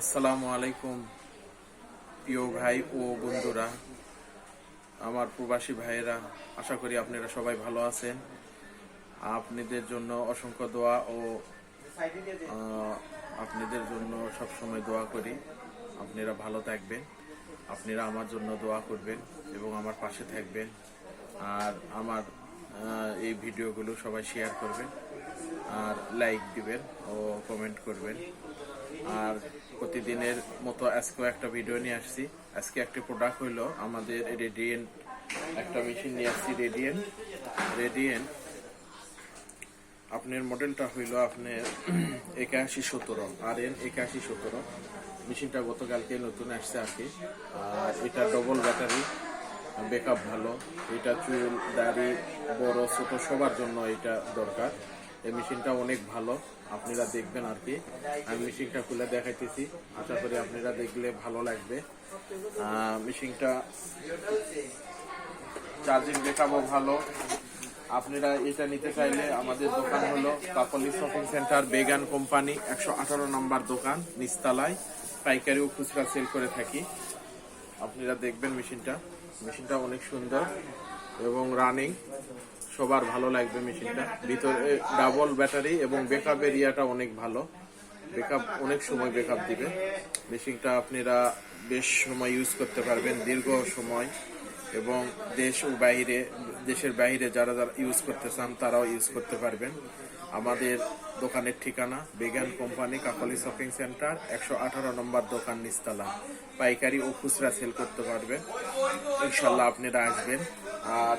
আসসালামু আলাইকুম প্রিয় ভাই ও বন্ধুরা, আমার প্রবাসী ভাইয়েরা, আশা করি আপনারা সবাই ভালো আছেন। আপনাদের জন্য অসংখ্য দোয়া ও আপনাদের জন্য সব সময় দোয়া করি। আপনারা ভালো থাকবেন, আপনারা আমার জন্য দোয়া করবেন এবং আমার পাশে থাকবেন। আর আমার এই ভিডিওগুলো সবাই শেয়ার করবেন আর লাইক দিবেন ও কমেন্ট করবেন। আর প্রতিদিনের মতো আজকেও একটা ভিডিও নিয়ে আসছি। আজকে একটা প্রোডাক্ট হইলো আমাদের রেডিয়েন্ট, একটা মেশিন নিয়ে আসছি। রেডিয়েন্ট আপনার মডেলটা হইলো আপনার 8117 RN 8117। মেশিনটা গতকালকে নতুন আসছে আর কি। আর এটা ডবল ব্যাটারি, ব্যাকআপ ভালো। এটা চুল দাড়ি বড় ছোট সবার জন্য এটা দরকার। এই মেশিনটা অনেক ভালো, আপনারা দেখবেন আর কি। আমি মেশিনটা খুলে দেখাইতেছি, আশা করি আপনারা দেখলে ভালো লাগবে। মেশিনটা চার্জিং ব্যাকআপও ভালো। আপনারা এটা নিতে চাইলে আমাদের দোকান হলো কাকলি শপিং সেন্টার, বেগান কোম্পানি, 118 নম্বর দোকান, নিচতলায়। পাইকারি ও খুচরা সেল করে থাকি। আপনারা দেখবেন মেশিনটা অনেক সুন্দর এবং রানিং, সবার ভালো লাগবে মেশিনটা। ভিতরে ডাবল ব্যাটারি এবং ব্যাকআপ এরিয়াটা অনেক ভালো, ব্যাকআপ অনেক সময় ব্যাকআপ দিবে। মেশিনটা আপনারা বেশ সময় ইউজ করতে পারবেন, দীর্ঘ সময়। এবং দেশের বাইরে যারা ইউজ করতে চান তারাও ইউজ করতে পারবেন। আমাদের দোকানের ঠিকানা বেগান কোম্পানি, কাকলি শপিং সেন্টার, 118 নম্বর দোকান, নিচতলা। পাইকারি ও খুচরা সেল করতে পারবেন। ইনশাল্লাহ আপনারা আসবেন। আর